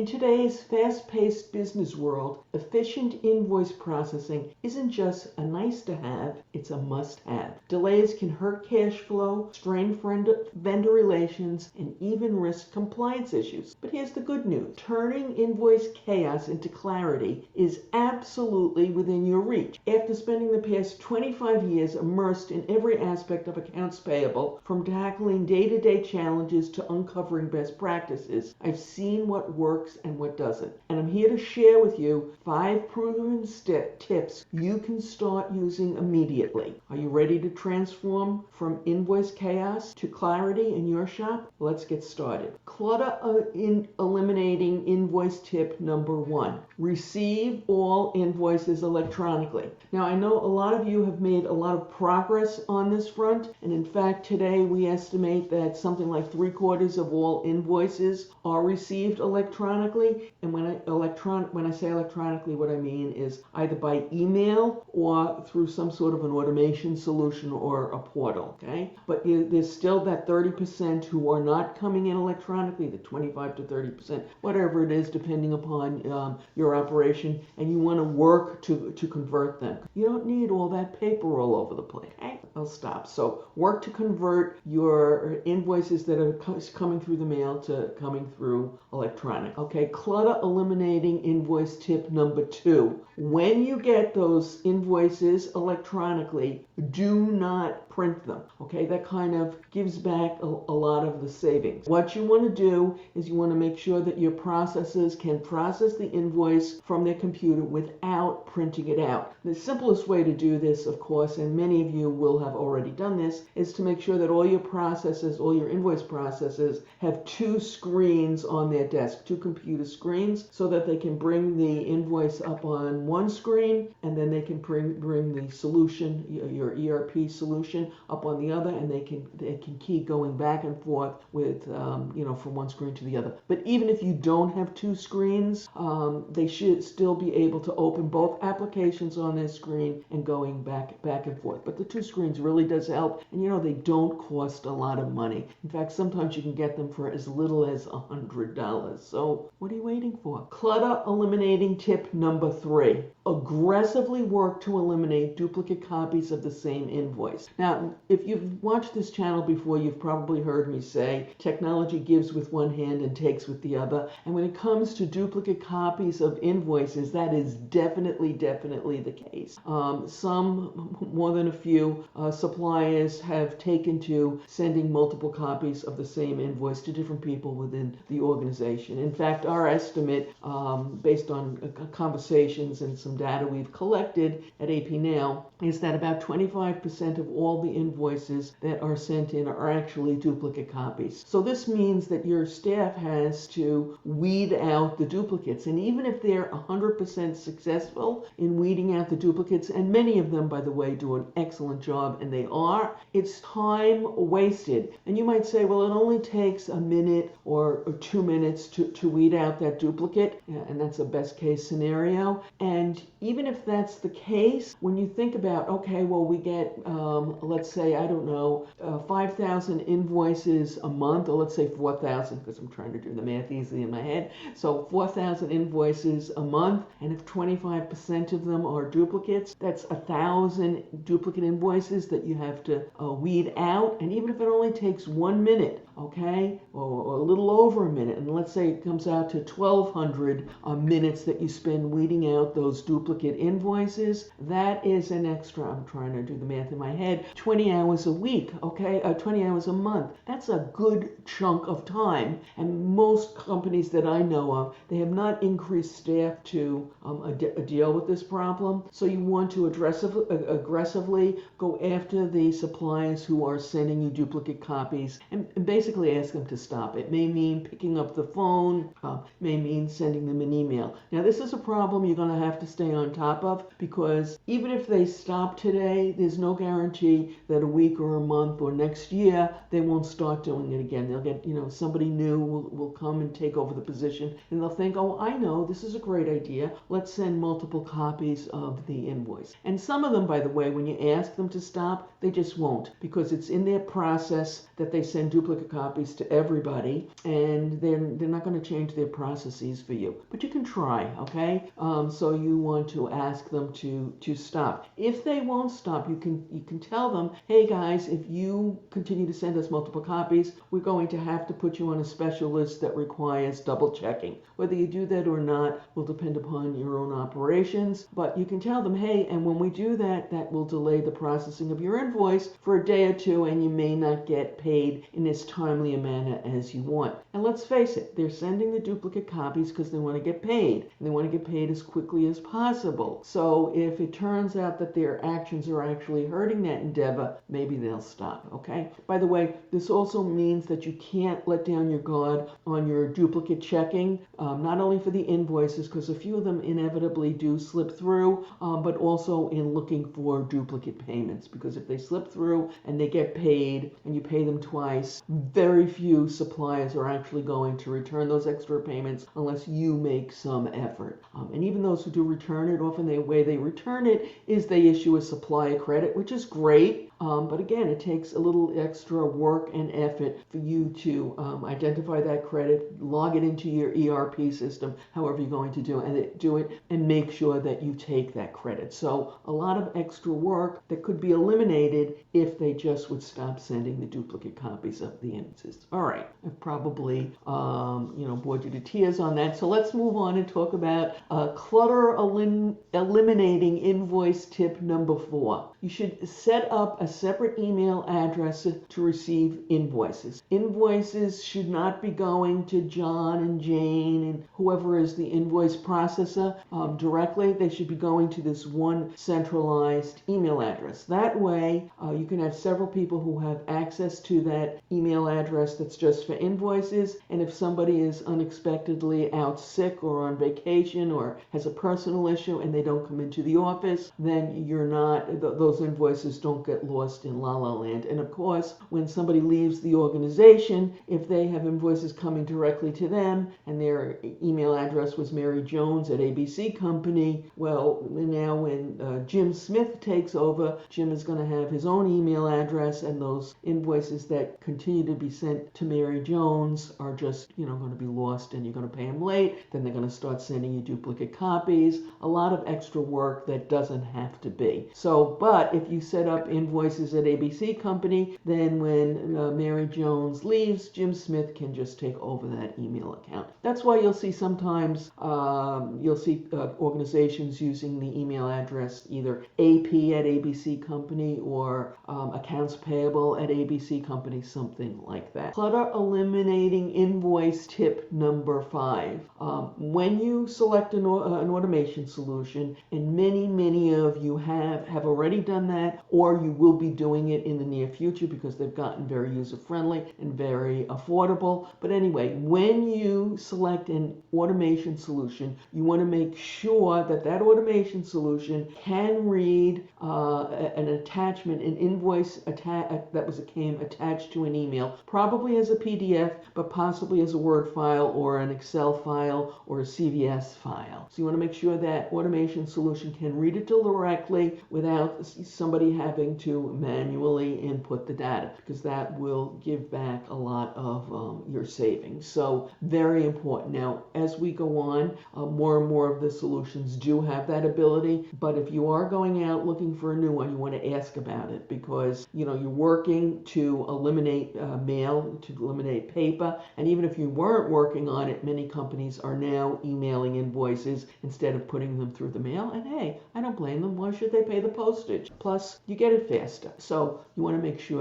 In today's fast-paced business world, efficient invoice processing isn't just a nice to have, it's a must-have. Delays can hurt cash flow, strain vendor relations, and even risk compliance issues. But here's the good news. Turning invoice chaos into clarity is absolutely within your reach. After spending the past 25 years immersed in every aspect of accounts payable, from tackling day-to-day challenges to uncovering best practices, I've seen what works and what doesn't. And I'm here to share with you 5 proven tips you can start using immediately. Are you ready to transform from invoice chaos to clarity in your shop? Let's get started. Clutter in eliminating invoice tip number 1. Receive all invoices electronically. Now, I know a lot of you have made a lot of progress on this front, and in fact today we estimate that something like 3/4 of all invoices are received electronically. And when I say electronically, what I mean is either by email or through some sort of an automation solution or a portal, okay? But there's still that 30% who are not coming in electronically, the 25 to 30%, whatever it is, depending upon your operation, and you want to work to convert them. You don't need all that paper all over the place, okay? I'll stop. So work to convert your invoices that are coming through the mail to coming through electronic. Okay, clutter eliminating invoice tip number 2. When you get those invoices electronically, do not print them. Okay, that kind of gives back a lot of the savings. What you want to do is you want to make sure that your processors can process the invoice from their computer without printing it out. The simplest way to do this, of course, and many of you will have already done this, is to make sure that all your processors, all your invoice processors, have 2 screens on their desk, 2 computer screens, so that they can bring the invoice up on one screen, and then they can bring the solution, your ERP solution, up on the other, and they can keep going back and forth with from one screen to the other. But even if you don't have 2 screens, they should still be able to open both applications on their screen and going back and forth. But the 2 screens really does help, and they don't cost a lot of money. In fact, sometimes you can get them for as little as $100. So what are you waiting for? Clutter eliminating tip number 3. Aggressively work to eliminate duplicate copies of the same invoice. Now, if you've watched this channel before, you've probably heard me say technology gives with one hand and takes with the other. And when it comes to duplicate copies of invoices, that is definitely the case. Some, more than a few, suppliers have taken to sending multiple copies of the same invoice to different people within the organization. In fact, our estimate, based on conversations and some data we've collected at AP Now, is that about 25% of all the invoices that are sent in are actually duplicate copies. So this means that your staff has to weed out the duplicates. And even if they're 100% successful in weeding out the duplicates, and many of them, by the way, do an excellent job, and they are, it's time wasted. And you might say, well, it only takes a minute or 2 minutes to weed out that duplicate, and that's a best case scenario. And even if that's the case, when you think about, okay, well, we get, let's say, 5,000 invoices a month, or let's say 4,000, because I'm trying to do the math easily in my head. So 4,000 invoices a month, and if 25% of them are duplicates, that's 1,000 duplicate invoices that you have to weed out. And even if it only takes 1 minute, okay, or a little over a minute, and let's say it comes out to 1,200 minutes that you spend weeding out those duplicate invoices, that is an extra, I'm trying to do the math in my head, 20 hours a week, okay, 20 hours a month. That's a good chunk of time, and most companies that I know of, they have not increased staff to deal with this problem. So you want to aggressively go after the suppliers who are sending you duplicate copies, and basically ask them to stop. It may mean picking up the phone, may mean sending them an email. Now, this is a problem you're going to have to stay on top of, because even if they stop today, there's no guarantee that a week or a month or next year they won't start doing it again. They'll get, somebody new will come and take over the position, and they'll think, oh, I know, this is a great idea. Let's send multiple copies of the invoice. And some of them, by the way, when you ask them to stop, they just won't, because it's in their process that they send duplicate copies to everybody, and they're not going to change their processes for you. But you can try, okay? So you want to ask them to stop. If they won't stop, you can tell them, hey guys, if you continue to send us multiple copies, we're going to have to put you on a special list that requires double checking. Whether you do that or not will depend upon your own operations, but you can tell them, hey, and when we do that, that will delay the processing of your invoice for a day or two, and you may not get paid in as timely a manner as you want. And let's face it, they're sending the duplicate copies because they want to get paid, and they want to get paid as quickly as possible. So if it turns out that their actions are actually hurting that endeavor, maybe they'll stop, okay? By the way, this also means that you can't let down your guard on your duplicate checking, not only for the invoices, because a few of them inevitably do slip through, but also in looking for duplicate payments, because if they slip through and they get paid and you pay them twice, very few suppliers are actually going to return those extra payments unless you make some effort. And even those who do return it, often the way they return it is they issue a supplier credit, which is great. But again, it takes a little extra work and effort for you to identify that credit, log it into your ERP system, however you're going to do it, and make sure that you take that credit. So a lot of extra work that could be eliminated if they just would stop sending the duplicate copies of the invoices. All right, I've probably bored you to tears on that. So let's move on and talk about clutter eliminating invoice tip number 4. You should set up a separate email address to receive invoices. Invoices should not be going to John and Jane and whoever is the invoice processor directly. They should be going to this one centralized email address. That way, you can have several people who have access to that email address that's just for invoices. And if somebody is unexpectedly out sick or on vacation or has a personal issue and they don't come into the office, then those invoices don't get lost in La La Land. And of course, when somebody leaves the organization, if they have invoices coming directly to them and their email address was Mary Jones at ABC Company, well, now when Jim Smith takes over, Jim is going to have his own email address, and those invoices that continue to be sent to Mary Jones are just, going to be lost, and you're going to pay them late. Then they're going to start sending you duplicate copies. A lot of extra work that doesn't have to be. So, but if you set up invoices at ABC Company, then when Mary Jones leaves, Jim Smith can just take over that email account. That's why you'll see sometimes organizations using the email address either AP at ABC Company or accounts payable at ABC Company, something like that. Clutter eliminating invoice tip number 5. When you select an automation solution, and many of you have already done that, or you will be doing it in the near future because they've gotten very user-friendly and very affordable. But anyway, when you select an automation solution, you want to make sure that that automation solution can read an attachment, an invoice that came attached to an email, probably as a PDF, but possibly as a Word file or an Excel file or a CVS file. So you want to make sure that automation solution can read it directly without somebody having to manually input the data, because that will give back a lot of your savings. So very important. Now, as we go on, more and more of the solutions do have that ability, but if you are going out looking for a new one, you want to ask about it, because you're working to eliminate mail, to eliminate paper, and even if you weren't working on it, many companies are now emailing invoices instead of putting them through the mail. And hey, I don't blame them. Why should they pay the postage? Plus, you get it faster. So you want to make sure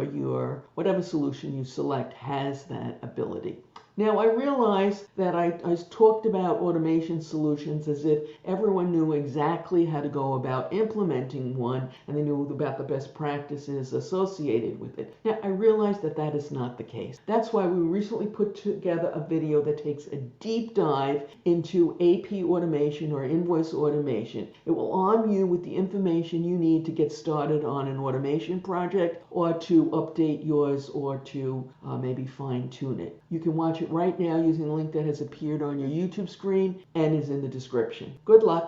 whatever solution you select has that ability. Now, I realize that I talked about automation solutions as if everyone knew exactly how to go about implementing one and they knew about the best practices associated with it. Now, I realize that that is not the case. That's why we recently put together a video that takes a deep dive into AP automation or invoice automation. It will arm you with the information you need to get started on an automation project, or to update yours, or to maybe fine-tune it. You can watch it right now using the link that has appeared on your YouTube screen and is in the description. Good luck.